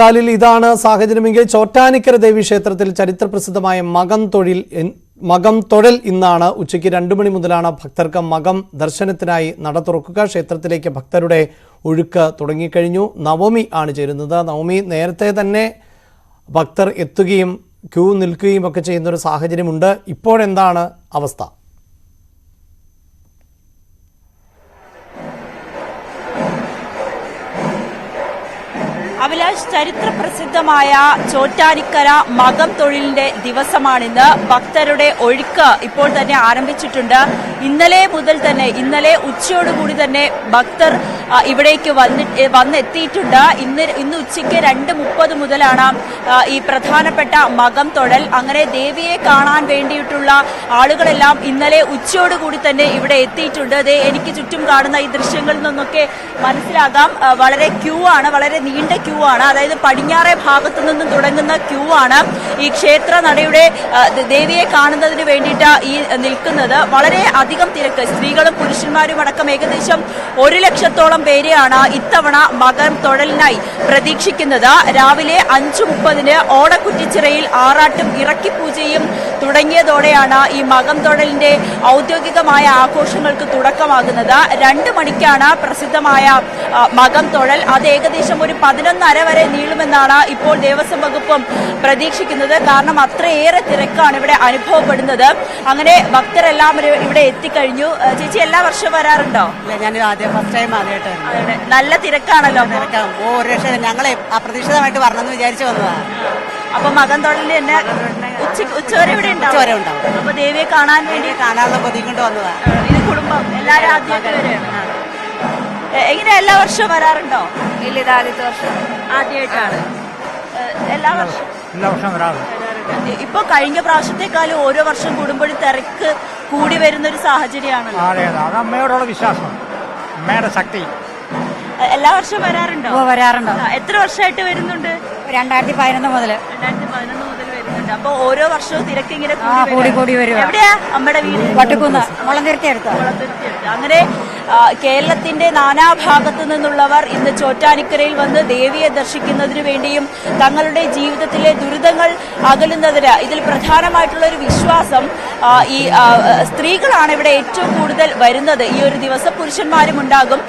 ഇതാണ് സാഹചര്യമെങ്കിൽ ചോറ്റാനിക്കര ദേവി ക്ഷേത്രത്തിൽ ചരിത്രപ്രസിദ്ധമായ മകം തൊഴൽ ഇന്നാണ് ഉച്ചയ്ക്ക് 2 മണി മുതലാണ് ഭക്തർക്ക് മകം ദർശനത്തിനായി നട തുറക്കുക. ക്ഷേത്രത്തിലേക്ക് ഭക്തരുടെ ഒഴുക്ക് തുടങ്ങിക്കഴിഞ്ഞു. നവമി ആണ് ചേരുന്നത്. നവമി നേരത്തെ തന്നെ ഭക്തർ എത്തുകയും ക്യൂ നിൽക്കുകയും ഒക്കെ ചെയ്യുന്ന ഒരു സാഹചര്യമുണ്ട്. ഇപ്പോഴെന്താണ് അവസ്ഥ? അഭിലാഷ്, ചരിത്ര പ്രസിദ്ധമായ ചോറ്റാനിക്കര മകം തൊഴിലിന്റെ ദിവസമാണിന്ന്. ഭക്തരുടെ ഒഴുക്ക് ഇപ്പോൾ തന്നെ ആരംഭിച്ചിട്ടുണ്ട്. ഇന്നലെ മുതൽ തന്നെ, ഇന്നലെ ഉച്ചയോടുകൂടി തന്നെ ഭക്തർ ഇവിടേക്ക് വന്നെത്തിയിട്ടുണ്ട്. ഇന്ന് ഉച്ചയ്ക്ക് 2:30 മുതലാണ് ഈ പ്രധാനപ്പെട്ട മകം തൊഴൽ. അങ്ങനെ ദേവിയെ കാണാൻ വേണ്ടിയിട്ടുള്ള ആളുകളെല്ലാം ഇന്നലെ ഉച്ചയോടുകൂടി തന്നെ ഇവിടെ എത്തിയിട്ടുണ്ട്. എനിക്ക് ചുറ്റും കാണുന്ന ഈ ദൃശ്യങ്ങളിൽ നിന്നൊക്കെ മനസ്സിലാകാം, വളരെ ക്യൂ ആണ്, വളരെ നീണ്ട ക്യൂ ആണ്. അതായത് പടിഞ്ഞാറേ ഭാഗത്തു നിന്നും തുടങ്ങുന്ന ക്യൂ ആണ് ഈ ക്ഷേത്ര നടയുടെ ദേവിയെ കാണുന്നതിന് വേണ്ടിയിട്ട് ഈ നിൽക്കുന്നത്. വളരെ അധികം തിരക്ക്, സ്ത്രീകളും പുരുഷന്മാരും അടക്കം ഏകദേശം 1 ലക്ഷത്തോളം പേരെയാണ് ഇത്തവണ മകം തൊഴലിനായി പ്രതീക്ഷിക്കുന്നത്. രാവിലെ 5:30 ഓടക്കുറ്റിച്ചിറയിൽ ആറാട്ടും ഇറക്കിപ്പൂജയും തുടങ്ങിയതോടെയാണ് ഈ മകം തൊഴലിന്റെ ഔദ്യോഗികമായ ആഘോഷങ്ങൾക്ക് തുടക്കമാകുന്നത്. 2 മണിക്കാണ് പ്രസിദ്ധമായ മകം തൊഴൽ. അത് ഏകദേശം ഒരു 11:30 വരെ നീളുമെന്നാണ് ഇപ്പോൾ ദേവസ്വം വകുപ്പും പ്രതീക്ഷിക്കുന്നത്. കാരണം അത്രയേറെ തിരക്കാണ് ഇവിടെ അനുഭവപ്പെടുന്നത്. അങ്ങനെ ഭക്തരെല്ലാം ഇവിടെ എത്തിക്കഴിഞ്ഞു. ചേച്ചി എല്ലാ വർഷവും വരാറുണ്ടോ? ഞാൻ ഫസ്റ്റ് ടൈം ആദ്യമായിട്ട്. നല്ല തിരക്കാണല്ലോ. ഞങ്ങളെ അപ്രതീക്ഷിതമായിട്ട് വരണമെന്ന് വിചാരിച്ചു വന്നതാണ്. അപ്പൊ മകം തൊഴലിന് തന്നെ ഉച്ചവരെ ഇവിടെ ഉണ്ടാവും. അപ്പൊ ദേവിയെ കാണാൻ വേണ്ടി കാണാനുള്ള കൊതിക്കൊണ്ട് വന്നതാണ്. ഇത് കുടുംബം എല്ലാവരും ആദ്യമായിട്ട് വരെയാണ്. എങ്ങനെ എല്ലാ വർഷവും വരാറുണ്ടോ? ഇല്ല, ഇത് ആദ്യത്തെ വർഷം. ആദ്യമായിട്ടാണ്. എല്ലാ വർഷവും വരാറുണ്ട്. ഇപ്പൊ കഴിഞ്ഞ പ്രാവശ്യത്തെക്കാളും ഓരോ വർഷം കൂടുമ്പോഴും തിരക്ക് കൂടി വരുന്ന ഒരു സാഹചര്യമാണല്ലോ. അത് അമ്മയോടുള്ള വിശ്വാസം, അമ്മയുടെ ശക്തി. എല്ലാ വർഷവും വരാറുണ്ടോ? വരാറുണ്ടോ? എത്ര വർഷമായിട്ട് വരുന്നുണ്ട്? 2011 മുതൽ. 2011 മുതൽ വരുന്നുണ്ട്. അപ്പൊ ഓരോ വർഷവും തിരക്ക് ഇങ്ങനെ കൂടി വരും. എവിടെയാ അമ്മയുടെ വീട്? വട്ടുകുന്ന്, മുളന്തിരുത്തി അടുത്ത്. അങ്ങനെ കേരളത്തിന്റെ നാനാഭാഗത്തു നിന്നുള്ളവർ ഇന്ന് ചോറ്റാനിക്കരയിൽ വന്ന് ദേവിയെ ദർശിക്കുന്നതിന് വേണ്ടിയും തങ്ങളുടെ ജീവിതത്തിലെ ദുരിതങ്ങൾ അകലുന്നതിന് ഇതിൽ പ്രധാനമായിട്ടുള്ള ഒരു വിശ്വാസം ഈ സ്ത്രീകളാണ് ഇവിടെ ഏറ്റവും കൂടുതൽ വരുന്നത്. ഈ ഒരു ദിവസം പുരുഷന്മാരും ഉണ്ടാകും.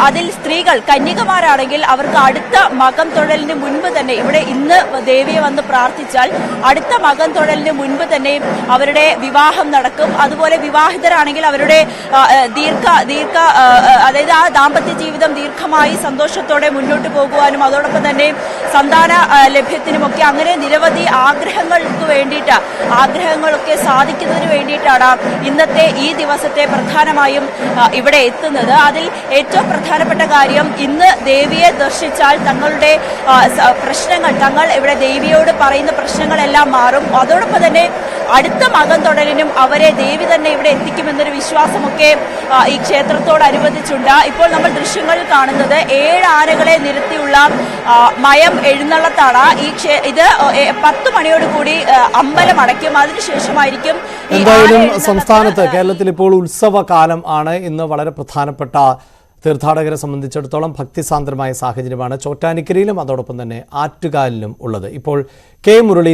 അതിൽ സ്ത്രീകൾ കന്യകമാരാണെങ്കിൽ അവർക്ക് അടുത്ത മകം തൊഴലിന് മുൻപ് തന്നെ, ഇവിടെ ഇന്ന് ദേവിയെ വന്ന് പ്രാർത്ഥിച്ചാൽ അടുത്ത മകം തൊഴലിന് മുൻപ് തന്നെ അവരുടെ വിവാഹം നടക്കും. അതുപോലെ വിവാഹിതരാണെങ്കിൽ അവരുടെ അതായത് ആ ദാമ്പത്യ ജീവിതം ദീർഘമായി സന്തോഷത്തോടെ മുന്നോട്ട് പോകുവാനും അതോടൊപ്പം തന്നെ സന്താന ലഭ്യത്തിനുമൊക്കെ അങ്ങനെ നിരവധി ആഗ്രഹങ്ങളൊക്കെ സാധിക്കുന്നതിന് വേണ്ടിയിട്ടാണ് ഇന്നത്തെ ഈ ദിവസത്തെ പ്രധാനമായും ഇവിടെ എത്തുന്നത്. അതിൽ ഏറ്റവും പ്രധാനപ്പെട്ട കാര്യം, ഇന്ന് ദേവിയെ ദർശിച്ചാൽ തങ്ങളുടെ പ്രശ്നങ്ങൾ, തങ്ങൾ ഇവിടെ ദേവിയോട് പറയുന്ന പ്രശ്നങ്ങളെല്ലാം മാറും. അതോടൊപ്പം തന്നെ അടുത്ത മകം തൊഴലിനും അവരെ ദേവി തന്നെ ഇവിടെ എത്തിക്കുമെന്നൊരു വിശ്വാസമൊക്കെ ഈ ക്ഷേത്രത്തോടനുബന്ധിച്ചുണ്ട്. ഇപ്പോൾ നമ്മൾ ദൃശ്യങ്ങളിൽ കാണുന്നത് 7 ആനകളെ നിരത്തിയുള്ള മയം എഴുന്നള്ളത്താണ്. ഇത് 10 മണിയോടുകൂടി അമ്പലം അടയ്ക്കും. അതിനുശേഷമായിരിക്കും. എന്തായാലും സംസ്ഥാനത്ത്, കേരളത്തിൽ ഇപ്പോൾ ഉത്സവകാലം ആണ്. ഇന്ന് വളരെ പ്രധാനപ്പെട്ട തീർത്ഥാടകരെ സംബന്ധിച്ചിടത്തോളം ഭക്തിസാന്ദ്രമായ സാഹചര്യമാണ് ചോറ്റാനിക്കരയിലും അതോടൊപ്പം തന്നെ ആറ്റുകാലിലും ഉള്ളത്. ഇപ്പോൾ കെ മുരളി